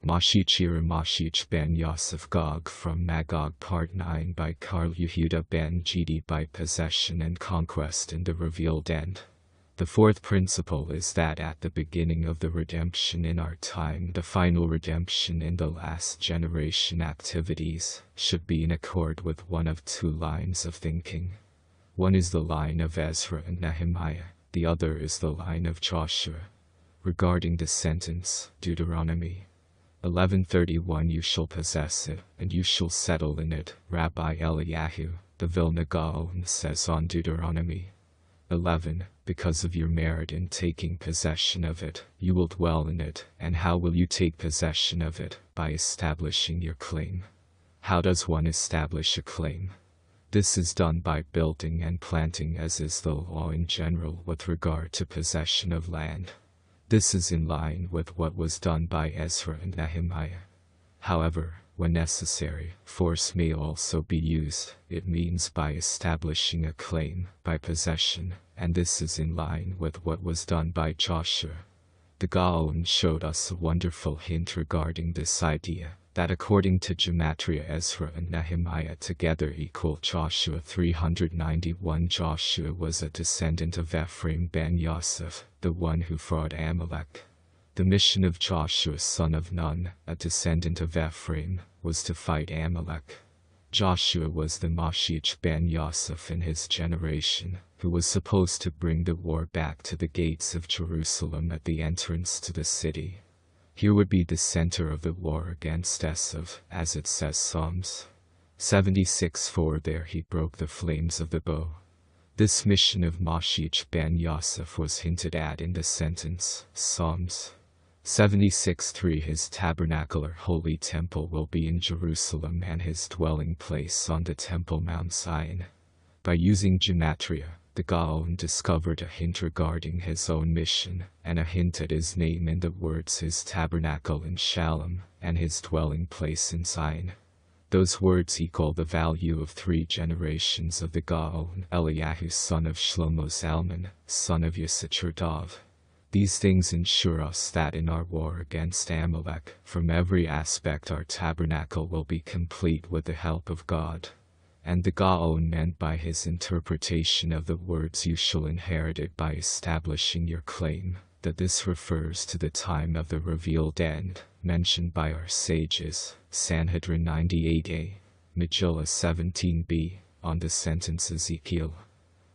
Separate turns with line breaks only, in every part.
MoShiach Ben-Yosef Gog from Magog Part 9 by Carl Yehuda Ben-Yedda by possession and conquest in the revealed end. The fourth principle is that at the beginning of the redemption in our time, the final redemption in the last generation activities should be in accord with one of two lines of thinking. One is the line of Ezra and Nehemiah, the other is the line of Joshua. Regarding the sentence, Deuteronomy 11:31, you shall possess it, and you shall settle in it. Rabbi Eliyahu, the Vilna Gaon, says on Deuteronomy 11, because of your merit in taking possession of it, you will dwell in it. And how will you take possession of it? By establishing your claim. How does one establish a claim? This is done by building and planting, as is the law in general with regard to possession of land. This is in line with what was done by Ezra and Nehemiah. However, when necessary, force may also be used. It means by establishing a claim, by possession, and this is in line with what was done by Joshua. The Gaon showed us a wonderful hint regarding this idea, that according to gematria, Ezra and Nehemiah together equal Joshua 391. Joshua was a descendant of Ephraim Ben-Yosef, the one who fought Amalek. The mission of Joshua son of Nun, a descendant of Ephraim, was to fight Amalek. Joshua was the MoShiach Ben-Yosef in his generation, who was supposed to bring the war back to the gates of Jerusalem at the entrance to the city. Here would be the center of the war against Esav, as it says Psalms 76:4. There he broke the flames of the bow. This mission of MoShiach Ben-Yosef was hinted at in the sentence, Psalms 76:3. His tabernacle or holy temple will be in Jerusalem and his dwelling place on the Temple Mount Zion. By using gematria, the Gaon discovered a hint regarding his own mission, and a hint at his name in the words his tabernacle in Shalom, and his dwelling place in Zion. Those words equal the value of 3 generations of the Gaon, Eliyahu son of Shlomo Zalman, son of Yisachar Dov. These things ensure us that in our war against Amalek, from every aspect our tabernacle will be complete with the help of God. And the Gaon meant by his interpretation of the words you shall inherit it by establishing your claim, that this refers to the time of the revealed end, mentioned by our sages, Sanhedrin 98a, Megillah 17b, on the sentence Ezekiel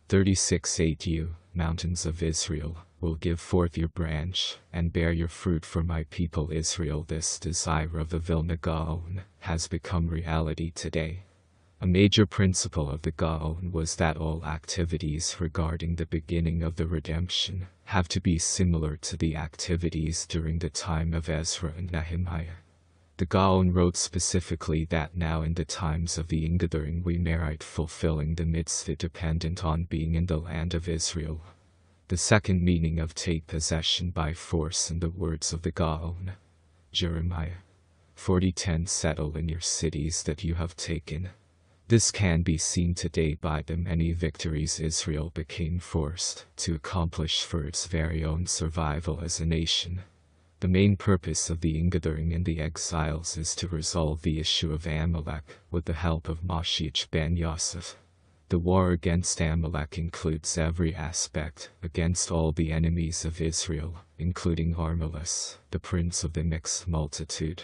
36:8. Mountains of Israel, will give forth your branch, and bear your fruit for my people Israel. This desire of the Vilna Gaon has become reality today. A major principle of the Gaon was that all activities regarding the beginning of the redemption have to be similar to the activities during the time of Ezra and Nehemiah. The Gaon wrote specifically that now in the times of the ingathering we merit fulfilling the mitzvah dependent on being in the land of Israel. The second meaning of take possession by force in the words of the Gaon, Jeremiah 40:10, settle in your cities that you have taken. This can be seen today by the many victories Israel became forced to accomplish for its very own survival as a nation. The main purpose of the ingathering in the exiles is to resolve the issue of Amalek with the help of MoShiach Ben-Yosef. The war against Amalek includes every aspect, against all the enemies of Israel, including Armalus, the prince of the mixed multitude.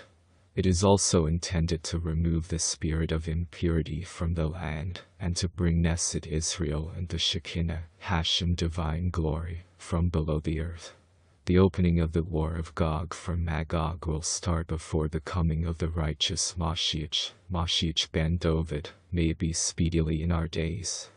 It is also intended to remove the spirit of impurity from the land, and to bring Nesed Israel and the Shekinah, HaShem divine glory, from below the earth. The opening of the war of Gog from Magog will start before the coming of the righteous MoShiach Ben-Dovid, may it be speedily in our days.